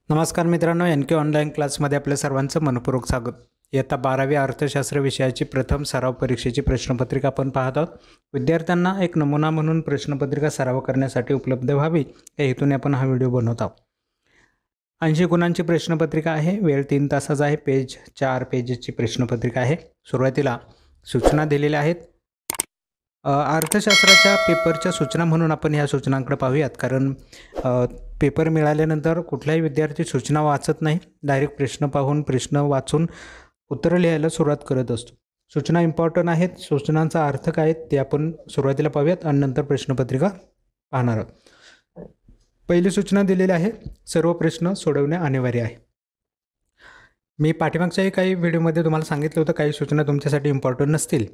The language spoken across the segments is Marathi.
नमस्कार मित्रांनो, NK ऑनलाईन क्लासमध्ये आपल्या सर्वांचं मनपूर्वक स्वागत. इयत्ता 12वी अर्थशास्त्र विषयाची प्रथम सराव परीक्षेची प्रश्नपत्रिका आपण पाहत आहोत. विद्यार्थ्यांना एक नमुना म्हणून प्रश्नपत्रिका सराव करण्यासाठी उपलब्ध व्हावी या हेतूने आपण हा व्हिडिओ बनवत आहोत. 80 गुणांची प्रश्नपत्रिका आहे. वेळ 3 तासाचा आहे. पेज 4 पेजेसची प्रश्नपत्रिका आहे. सुरुवातीला सूचना दिलेल्या आहेत. अर्थशास्त्राच्या पेपरच्या सूचना म्हणून आपण ह्या सूचनांकडे पाहूयात, कारण पेपर मिळाल्यानंतर कुठलाही विद्यार्थी सूचना वाचत नाही, डायरेक्ट प्रश्न पाहून प्रश्न वाचून उत्तरं लिहायला सुरुवात करत असतो. सूचना इम्पॉर्टंट आहेत. सूचनांचा अर्थ काय ते आपण सुरुवातीला पाहूयात आणि नंतर प्रश्नपत्रिका पाहणार आहोत. पहिली सूचना दिलेली आहे, सर्व प्रश्न सोडवणे अनिवार्य आहे. मी पाठीमागच्याही काही व्हिडिओमध्ये तुम्हाला सांगितलं होतं काही सूचना तुमच्यासाठी इम्पॉर्टंट नसतील.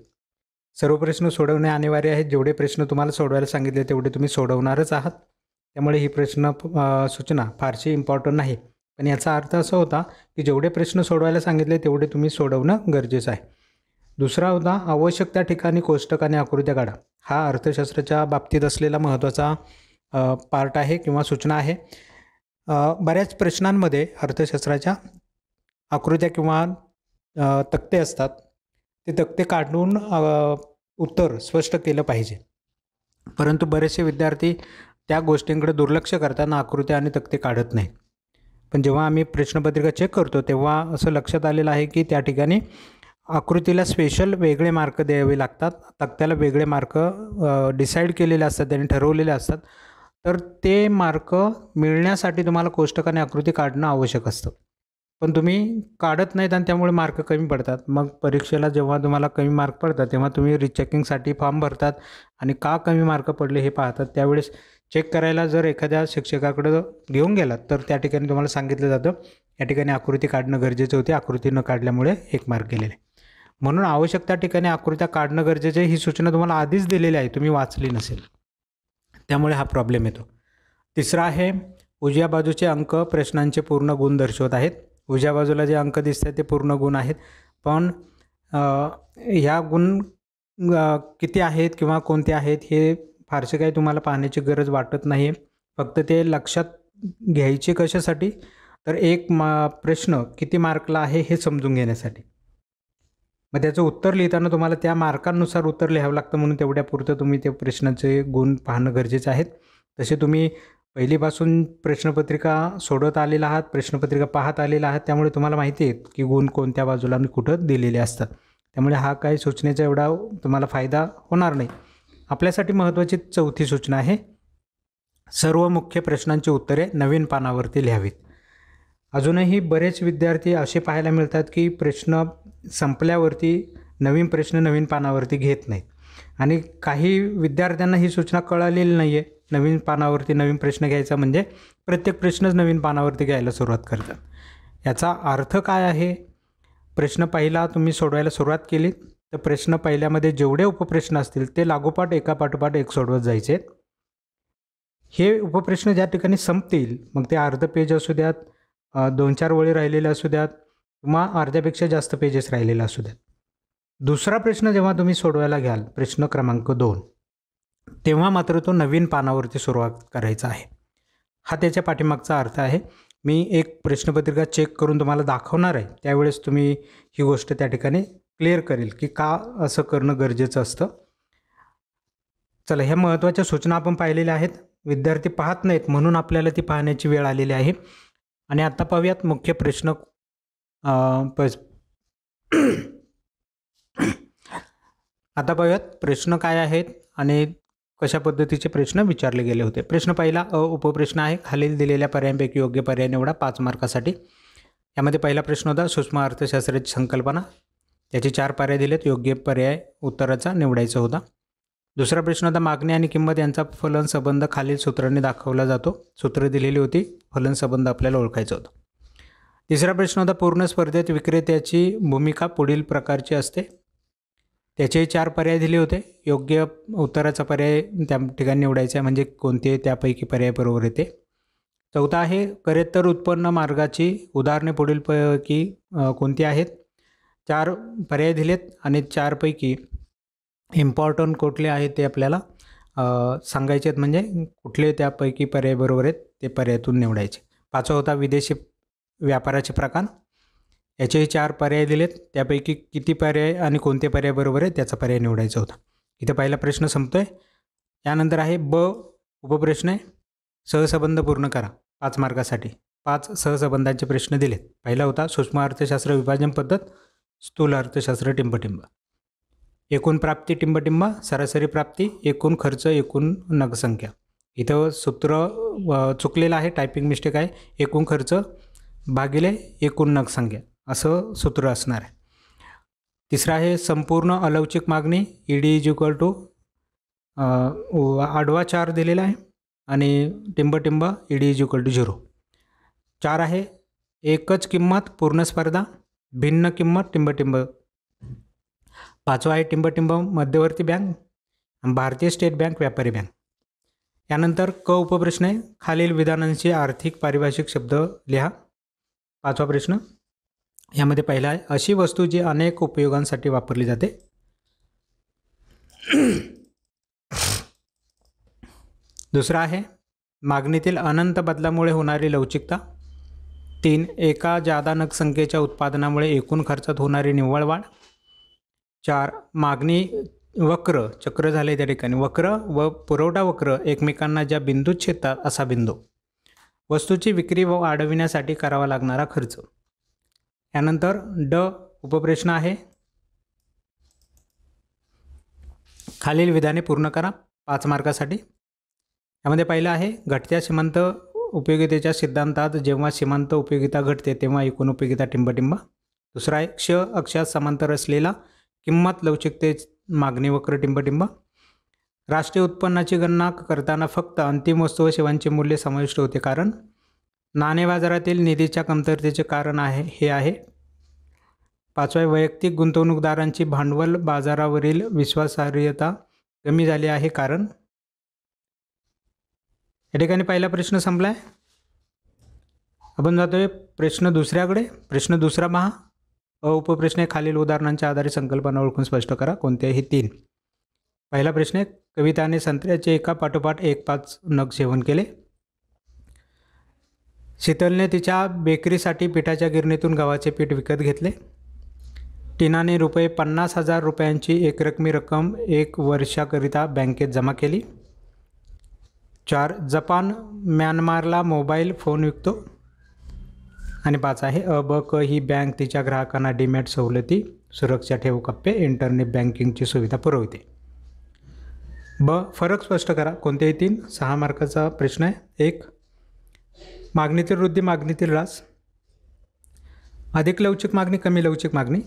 सर्व प्रश्न सोडवणे अनिवार्य आहेत. जेवढे प्रश्न तुम्हाला सोडवायला सांगितले तेवढे तुम्ही सोडवणारच आहात. त्यामुळे ही सूचना फारशी इम्पॉर्टंट नाही. पण याचा अर्थ असा होता की जेवढे प्रश्न सोडवायला सांगितले तेवढे तुम्ही सोडवणं गरजेचं आहे. दुसरा होता, आवश्यक त्या ठिकाणी कोष्टक आणि आकृत्या काढा. हा अर्थशास्त्राच्या बाबतीत असलेला महत्त्वाचा पार्ट आहे किंवा सूचना आहे. बऱ्याच प्रश्नांमध्ये अर्थशास्त्राच्या आकृत्या किंवा तक्ते असतात. ते तक्ते काढून उत्तर स्पष्ट केलं पाहिजे, परंतु बरेचसे विद्यार्थी त्या गोष्टींकडे दुर्लक्ष करताना आकृत्या आणि तक्ते काढत नाहीत. पण जेव्हा आम्ही प्रश्नपत्रिका चेक करतो तेव्हा असं लक्षात आलेलं आहे की त्या ठिकाणी आकृतीला स्पेशल वेगळे मार्क द्यावे लागतात, तक्त्याला वेगळे मार्क डिसाईड केलेले असतात, त्यांनी ठरवलेले असतात. तर ते मार्क मिळण्यासाठी तुम्हाला कोष्टक आणि आकृती काढणं आवश्यक असतं, पण तुम्ही काढत नाहीत आणि त्यामुळे मार्क कमी पडतात. मग परीक्षेला जेव्हा तुम्हाला कमी मार्क पडतात तेव्हा तुम्ही रिचेकिंगसाठी फॉर्म भरतात आणि का कमी मार्क पडले हे पाहतात. त्यावेळेस चेक करायला जर एखाद्या शिक्षकाकडे घेऊन गेलात तर त्या ठिकाणी तुम्हाला सांगितलं जातं या ठिकाणी आकृती काढणं गरजेचं होते, आकृती न काढल्यामुळे 1 मार्क गेलेले. म्हणून आवश्यक त्या ठिकाणी आकृत्या काढणं गरजेचं आहे. ही सूचना तुम्हाला आधीच दिलेली आहे, तुम्ही वाचली नसेल, त्यामुळे हा प्रॉब्लेम येतो. तिसरा आहे, उजव्या बाजूचे अंक प्रश्नांचे पूर्ण गुण दर्शवत आहेत. उजव्या बाजूला जे अंक दिसत आहेत ते पूर्ण गुण आहेत, पण ह्या गुण किती आहेत किंवा कोणते आहेत हे फारसे काही तुम्हाला पाहण्याची गरज वाटत नाही आहे. फक्त ते लक्षात घ्यायचे कशासाठी, तर एक प्रश्न किती मार्कला आहे हे समजून घेण्यासाठी. मग त्याचं उत्तर लिहिताना तुम्हाला त्या मार्कांनुसार उत्तर लिहावं लागतं, म्हणून तेवढ्यापुरतं तुम्ही ते प्रश्नाचे गुण पाहणं गरजेचं आहे. तसे तुम्ही पहिलीपासून प्रश्नपत्रिका सोडवत आलेला आहात, प्रश्नपत्रिका पाहत आलेला आहात, त्यामुळे तुम्हाला माहिती आहे की गुण कोणत्या बाजूला आणि कुठं दिलेले असतात. त्यामुळे हा काही सूचनेचा एवढा तुम्हाला फायदा होणार नाही. आपल्यासाठी महत्त्वाची चौथी सूचना आहे, सर्व मुख्य प्रश्नांची उत्तरे नवीन पानावरती लिहावीत. अजूनही बरेच विद्यार्थी असे पाहायला मिळतात की प्रश्न संपल्यावरती नवीन प्रश्न नवीन पानावरती घेत नाहीत आणि काही विद्यार्थ्यांना ही सूचना कळालेली नाही आहे. नवीन पानावरती नवीन प्रश्न घ्यायचा म्हणजे प्रत्येक प्रश्नच नवीन पानावरती घ्यायला सुरुवात करतात. याचा अर्थ काय आहे, प्रश्न पहिला तुम्ही सोडवायला सुरुवात केली तर प्रश्न पहिल्यामध्ये जेवढे उपप्रश्न असतील ते लागोपाठ एकापाठोपाठ एक सोडवत जायचे. हे उपप्रश्न ज्या ठिकाणी संपतील, मग ते अर्ध पेज असू द्यात, 2-4 वळी राहिलेले असू द्यात किंवा अर्ध्यापेक्षा जास्त पेजेस राहिलेले असू द्यात. दुसरा प्रश्न जेव्हा तुम्ही सोडवायला घ्याल, प्रश्न क्रमांक 2, तेव्हा मात्र तो नवीन पानावरती सुरुवात करायचा आहे. हा त्याच्या पाठीमागचा अर्थ आहे. मी एक प्रश्नपत्रिका चेक करून तुम्हाला दाखवणार आहे, त्यावेळेस तुम्ही ही गोष्ट त्या ठिकाणी क्लिअर करेल की का असं करणं गरजेचं असतं. चला, ह्या महत्त्वाच्या सूचना आपण पाहिलेल्या आहेत. विद्यार्थी पाहत नाहीत म्हणून आपल्याला ती पाहण्याची वेळ आलेली आहे. आणि आता पाहूयात मुख्य प्रश्न. आता पाहूयात प्रश्न काय आहेत आणि कशा पद्धतीचे प्रश्न विचारले गेले होते. प्रश्न पहिला उपप्रश्न आहे. खालील दिलेल्या पर्यायांपैकी योग्य पर्याय निवडा 5 मार्कासाठी. यामध्ये पहिला प्रश्न होता सूक्ष्म अर्थशास्त्राची संकल्पना. त्याचे 4 पर्याय दिलेत, योग्य पर्याय उत्तराचा निवडायचा होता. दुसरा प्रश्न होता मागणी आणि किंमत यांचा फलन संबंध खालील सूत्रांनी दाखवला जातो. सूत्र दिलेली होती, फलन संबंध आपल्याला ओळखायचा होता. तिसरा प्रश्न होता पूर्ण स्पर्धेत विक्रेत्याची भूमिका पुढील प्रकारची असते. त्याचे 4 पर्याय दिले होते, योग्य उत्तराचा पर्याय त्या ठिकाणी निवडायचा आहे, म्हणजे कोणते त्यापैकी पर्याय बरोबर येते. चौथा आहे करेत्तर उत्पन्न मार्गाची उदाहरणे पुढीलपैकी कोणती आहेत. 4 पर्याय दिलेत आणि 4 पैकी इम्पॉर्टंट कुठले आहेत ते आपल्याला सांगायचे आहेत, म्हणजे कुठले त्यापैकी पर्याय बरोबर आहेत ते पर्यायातून निवडायचे. पाचवा होता विदेशी व्यापाराचे प्रकार. याचेही 4 पर्याय दिलेत. त्यापैकी किती पर्याय आणि कोणते पर्याय बरोबर आहे त्याचा पर्याय निवडायचा होता. इथे पहिला प्रश्न संपतोय. यानंतर आहे ब उपप्रश्न आहे. सहसंबंध पूर्ण करा 5 मार्कासाठी. 5 सहसंबंधांचे प्रश्न दिलेत. पहिला होता सूक्ष्म अर्थशास्त्र विभाजन पद्धत, स्थूल अर्थशास्त्र टिंबटिंब. एकूण प्राप्ती टिंबटिंब, सरासरी प्राप्ती, एकूण खर्च, एकूण नगसंख्या. इथं सूत्र चुकलेलं आहे, टायपिंग मिस्टेक आहे. एकूण खर्च भागिले एकूण नगसंख्या असं सूत्र असणार आहे. तिसरा आहे संपूर्ण अलवचिक मागणी, ईडी इज इक्वल टू आडवा 4 दिलेला आहे आणि टिंबटिंब ईडी इज इक्वल टू 0. 4 आहे एकच किंमत पूर्ण स्पर्धा, भिन्न किंमत टिंबटिंब. 5वा आहे टिंबटिंब मध्यवर्ती बँक, भारतीय स्टेट बँक व्यापारी बँक. यानंतर क उपप्रश्न आहे खालील विधानांची आर्थिक पारिभाषिक शब्द लिहा. 5वा प्रश्न यामध्ये पहिला आहे अशी वस्तू जी अनेक उपयोगांसाठी वापरली जाते. दुसरा आहे मागणीतील अनंत बदलामुळे होणारी लवचिकता. 3 एका जादा नगसंख्येच्या उत्पादनामुळे एकूण खर्चात होणारी निव्वळ वाढ. 4 मागणी वक्र, चक्र झाले त्या ठिकाणी, वक्र व पुरवठा वक्र एकमेकांना ज्या बिंदूत छेदतात असा बिंदू. वस्तूची विक्री व वाढविण्यासाठी करावा लागणारा खर्च. यानंतर ड उपप्रश्न आहे खालील विधाने पूर्ण करा 5 मार्कासाठी. यामध्ये पहिलं आहे घटत्या सीमांत उपयोगितेच्या सिद्धांतात जेव्हा सीमांत उपयोगिता घटते तेव्हा एकूण उपयोगिता टिंबटिंब. दुसरा आहे क्ष अक्षात समांतर असलेला किंमत लवचिकते मागणी वक्र टिंबटिंब. राष्ट्रीय उत्पन्नाची गणना करताना फक्त अंतिम वस्तू व सेवांचे मूल्य समाविष्ट होते कारण नाणे बाजारातील निधीच्या कमतरतेचे कारण आहे हे आहे. 5वा वैयक्तिक गुंतवणूकदारांची भांडवल बाजारावरील विश्वासार्हता कमी झाली आहे कारण. या ठिकाणी पहिला प्रश्न संपला आहे. आपण जातोय प्रश्न दुसऱ्याकडे. प्रश्न दुसरा पहा. अ उपप्रश्न आहे खालील उदाहरणांच्या आधारे संकल्पना ओळखून स्पष्ट करा. कोणत्याही 3. पहिला प्रश्न आहे कविताने संत्र्याचे एका पाठोपाठ 5 नग सेवन केले. शीतलने तिच्या बेकरीसाठी पिठाच्या गिरणीतून गव्हाचे पीठ विकत घेतले. टीनाने रुपये 50,000 रुपयांची एकरकमी रक्कम 1 वर्षाकरिता बँकेत जमा केली. 4 जपान म्यानमारला मोबाईल फोन विकतो. आणि 5 आहे अ ब क ही बँक तिच्या ग्राहकांना डीमॅट सवलती, सुरक्षा ठेव कप्पे, इंटरनेट बँकिंगची सुविधा पुरवते. ब फरक स्पष्ट करा. कोणतेही 3. 6 मार्काचा प्रश्न आहे. 1 मागणीतील वृद्धी मागणीतील ह्रास. अधिक लवचिक मागणी कमी लवचिक मागणी.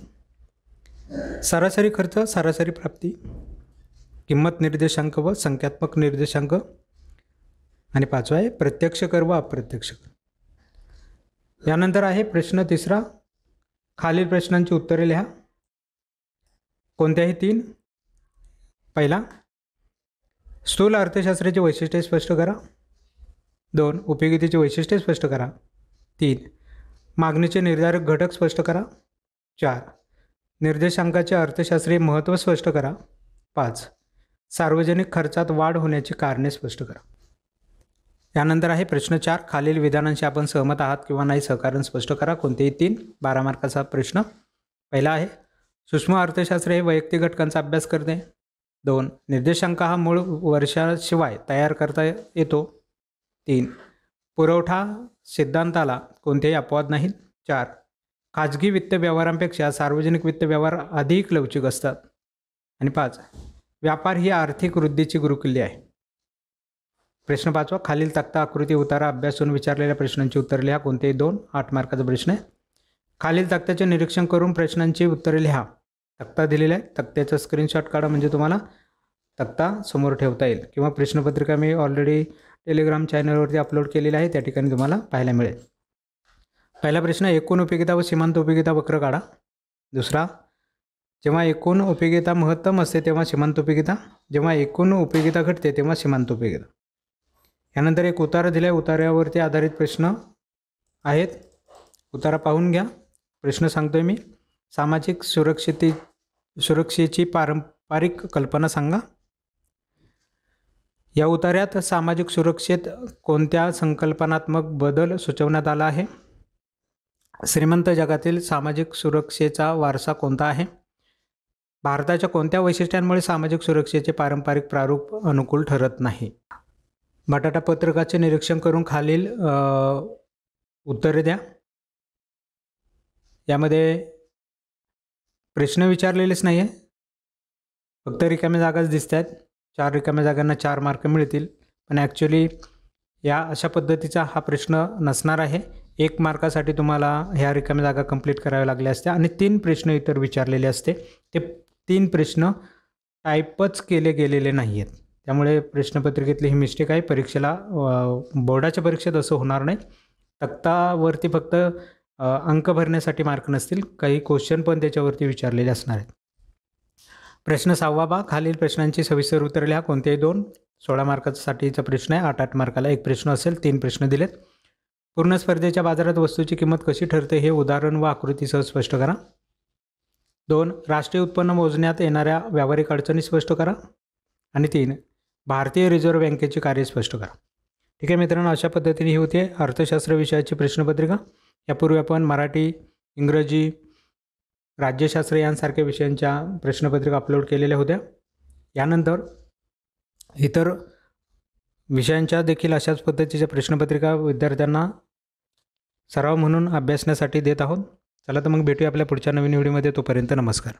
सरासरी खर्च सरासरी प्राप्ती. किंमत निर्देशांक व संख्यात्मक निर्देशांक. आणि 5वा आहे प्रत्यक्ष कर व अप्रत्यक्ष कर. यानंतर आहे प्रश्न तिसरा खालील प्रश्नांची उत्तरे लिहा. कोणत्याही 3. पहिला स्थूल अर्थशास्त्राची वैशिष्ट्ये स्पष्ट करा. 2 उपयोगितेची वैशिष्ट्ये स्पष्ट करा. 3 मागणीचे निर्धारक घटक स्पष्ट करा. 4 निर्देशांकाचे अर्थशास्त्रीय महत्त्व स्पष्ट करा. 5 सार्वजनिक खर्चात वाढ होण्याची कारणे स्पष्ट करा. यानंतर आहे प्रश्न 4 खालील विधानांशी आपण सहमत आहात किंवा नाही सहकारण स्पष्ट करा. कोणतेही 3. 12 मार्काचा प्रश्न. पहिला आहे सूक्ष्म अर्थशास्त्र हे वैयक्तिक घटकांचा अभ्यास करते. 2 निर्देशांक हा मूळ वर्षाशिवाय तयार करता येतो. 3 पुरवठा सिद्धांताला कोणतेही अपवाद नाहीत. 4 खाजगी वित्त व्यवहारांपेक्षा सार्वजनिक वित्त व्यवहार अधिक लवचिक असतात. आणि 5 व्यापार ही आर्थिक वृद्धीची गुरुकिल्ली आहे. प्रश्न 5वा खालील तक्ता आकृती उतारा अभ्यासून विचारलेल्या प्रश्नांची उत्तरे लिहा. कोणतेही 2. 8 मार्काचा प्रश्न आहे. खालील तक्त्याचे निरीक्षण करून प्रश्नांची उत्तरे लिहा. तक्ता दिलेला आहे. तक्त्याचा स्क्रीनशॉट काढा म्हणजे तुम्हाला तक्ता समोर ठेवता येईल किंवा प्रश्नपत्रिका मी ऑलरेडी टेलिग्राम चॅनलवरती अपलोड केलेला आहे त्या ठिकाणी तुम्हाला पाहायला मिळेल. पहिला प्रश्न एकूण उपयोगिता व सीमांत उपयोगिता वक्र काढा. दुसरा जेव्हा एकूण उपयोगिता महत्तम असते तेव्हा सीमांत उपयोगिता, जेव्हा एकूण उपयोगिता घटते तेव्हा सीमांत उपयोगिता. यानंतर एक उतारा दिला आहे. उतार्यावरती आधारित प्रश्न आहेत. उतारा पाहून घ्या. प्रश्न सांगतोय मी. सामाजिक सुरक्षेची पारंपरिक कल्पना सांगा. या उतार्यात सामाजिक सुरक्षेत कोणत्या संकल्पनात्मक बदल सुचवण्यात आला आहे? श्रीमंत जगातील सामाजिक सुरक्षेचा वारसा कोणता आहे? भारताच्या कोणत्या वैशिष्ट्यांमुळे सामाजिक सुरक्षेचे पारंपरिक प्रारूप अनुकूल ठरत नाही? बटाटा पत्रकाचे निरीक्षण करून खालील उत्तरे द्या. यामध्ये प्रश्न विचारलेलेच नाही आहे, फक्त रिकाम्या जागाच दिसत आहेत. 4 रिकाम्या जागांना 4 मार्क मिळतील, पण ॲक्च्युली या अशा पद्धतीचा हा प्रश्न नसणार आहे. 1 मार्कासाठी तुम्हाला ह्या रिकाम्या जागा कंप्लीट कराव्या लागल्या असत्या आणि 3 प्रश्न इतर विचारलेले असते. ते 3 प्रश्न टाईपच केले गेलेले नाही आहेत. त्यामुळे प्रश्नपत्रिकेतली ही मिस्टेक आहे. परीक्षेला बोर्डाच्या परीक्षेत असं होणार नाही. तक्तावरती फक्त अंक भरण्यासाठी मार्क नसतील, काही क्वेश्चन पण त्याच्यावरती विचारलेले असणार आहेत. प्रश्न 6 खालील प्रश्नांची सविस्तर उत्तरे लिहा. कोणत्याही 2 16 मार्कासाठीचा प्रश्न आहे. 8-8 मार्काला 1 प्रश्न असेल. 3 प्रश्न दिलेत. पूर्ण स्पर्धेच्या बाजारात वस्तूची किंमत कशी ठरते हे उदाहरण व आकृतीसह स्पष्ट करा. 2 राष्ट्रीय उत्पन्न मोजण्यात येणाऱ्या व्यावहारिक अडचणी स्पष्ट करा. आणि 3 भारतीय रिझर्व्ह बँकेची कार्य स्पष्ट करा. ठीक आहे मित्रांनो, अशा पद्धतीने ही होती अर्थशास्त्र विषयाची प्रश्नपत्रिका. यापूर्वी आपण मराठी, इंग्रजी, राज्यशास्त्र यांसारख्या विषयांच्या प्रश्नपत्रिका अपलोड केलेल्या होत्या. यानंतर इतर विषयांच्या देखील अशाच पद्धतीच्या प्रश्नपत्रिका विद्यार्थ्यांना सराव म्हणून अभ्यासण्यासाठी देत आहोत. चला तर मग भेटूया आपल्या पुढच्या नवीन व्हिडिओमध्ये. तोपर्यंत नमस्कार.